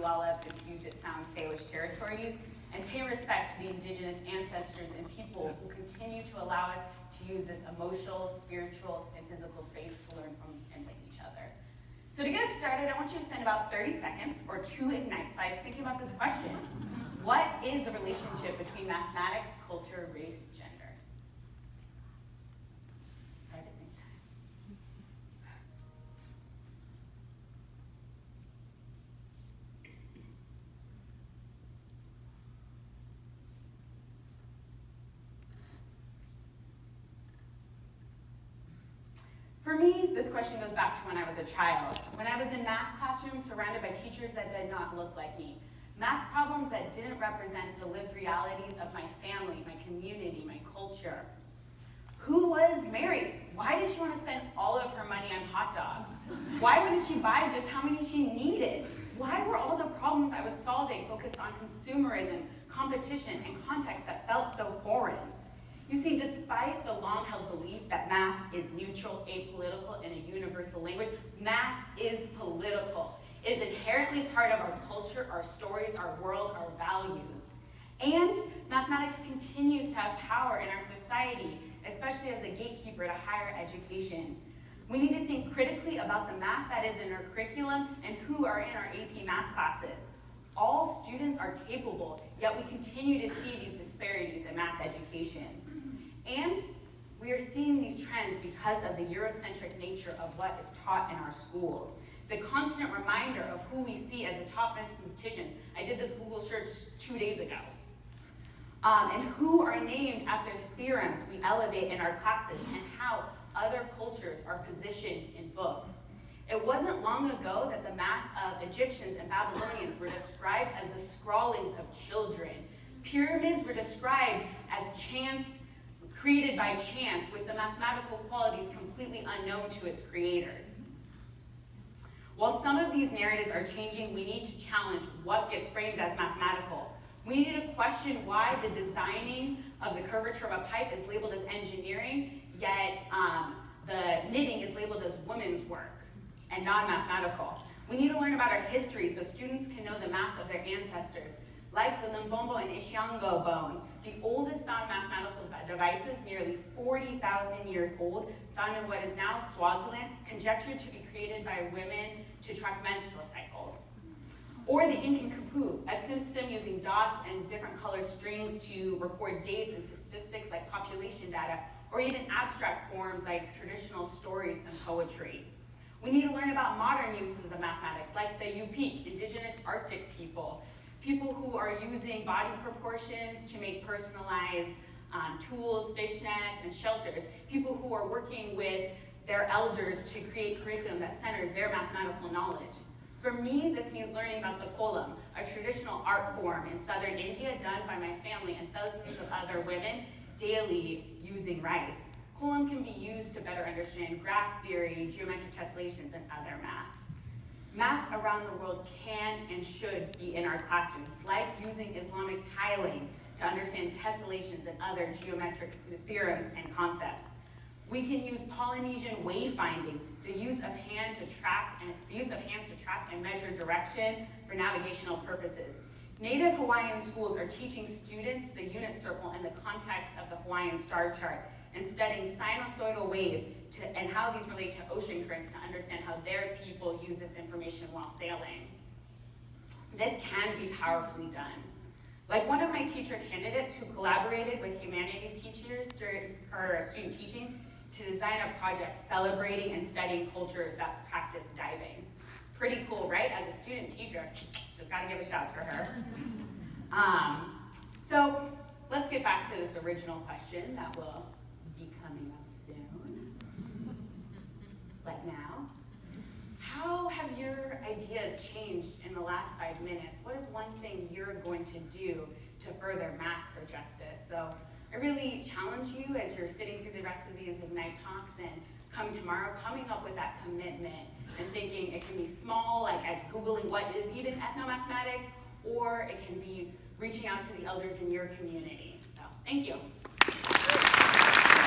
Puyallup and Puget Sound Salish territories, and pay respect to the indigenous ancestors and people who continue to allow us to use this emotional, spiritual, and physical space to learn from and with each other. So to get started, I want you to spend about 30 seconds or 2 Ignite slides thinking about this question. What is the relationship between mathematics, culture, race, gender? Try to think. For me, this question goes back to when I was a child. When I was in math classrooms surrounded by teachers that did not look like me. Math problems that didn't represent the lived realities of my family, my community, my culture. Who was Mary? Why did she want to spend all of her money on hot dogs? Why wouldn't she buy just how many she needed? Why were all the problems I was solving focused on consumerism, competition, and context that felt so foreign? You see, despite the long-held belief that math is neutral, apolitical, and a universal language, math is political. It is inherently part of our culture, our stories, our world, our values. And mathematics continues to have power in our society, especially as a gatekeeper to higher education. We need to think critically about the math that is in our curriculum and who are in our AP math classes. All students are capable, yet we continue to see these disparities in math education. And we are seeing these trends because of the Eurocentric nature of what is taught in our schools. The constant reminder of who we see as the top mathematicians. I did this Google search 2 days ago. And who are named after the theorems we elevate in our classes and how other cultures are positioned in books. It wasn't long ago that the math of Egyptians and Babylonians were described as the scrawlings of children. Pyramids were described as created by chance, with the mathematical qualities completely unknown to its creators. While some of these narratives are changing, we need to challenge what gets framed as mathematical. We need to question why the designing of the curvature of a pipe is labeled as engineering, yet the knitting is labeled as women's work and non-mathematical. We need to learn about our history so students can know the math of their ancestors, like the Limbombo and Ishango bones, the oldest found mathematical devices, nearly 40,000 years old, found in what is now Swaziland, conjectured to be created by women to track menstrual cycles. Or the Incan Kapu, a system using dots and different color strings to record dates and statistics like population data, or even abstract forms like traditional stories and poetry. We need to learn about modern uses of mathematics, like the Yupik, indigenous Arctic people who are using body proportions to make personalized tools, fishnets, and shelters, people who are working with their elders to create curriculum that centers their mathematical knowledge. For me, this means learning about the kolam, a traditional art form in southern India done by my family and thousands of other women daily using rice. Kolam can be used to better understand graph theory, geometric tessellations, and other math. Math around the world can and should be in our classrooms, like using Islamic tiling to understand tessellations and other geometric theorems and concepts. We can use Polynesian wayfinding, the use of hands to track and measure direction for navigational purposes. Native Hawaiian schools are teaching students the unit circle in the context of the Hawaiian star chart and studying sinusoidal waves and how these relate to ocean currents to understand how their people use this information while sailing. This can be powerfully done. Like one of my teacher candidates who collaborated with humanities teachers during her student teaching to design a project celebrating and studying cultures that practice diving. Pretty cool, right? As a student teacher, just gotta give a shout for her. So let's get back to this original question that will be coming up soon. Like now. How have your ideas changed in the last 5 minutes? What is one thing you're going to do to further math for justice? So I really challenge you as you're sitting through the rest of these Ignite talks and come tomorrow, coming up with that commitment and thinking it can be small, like as Googling what is even ethnomathematics, or it can be reaching out to the elders in your community. So thank you.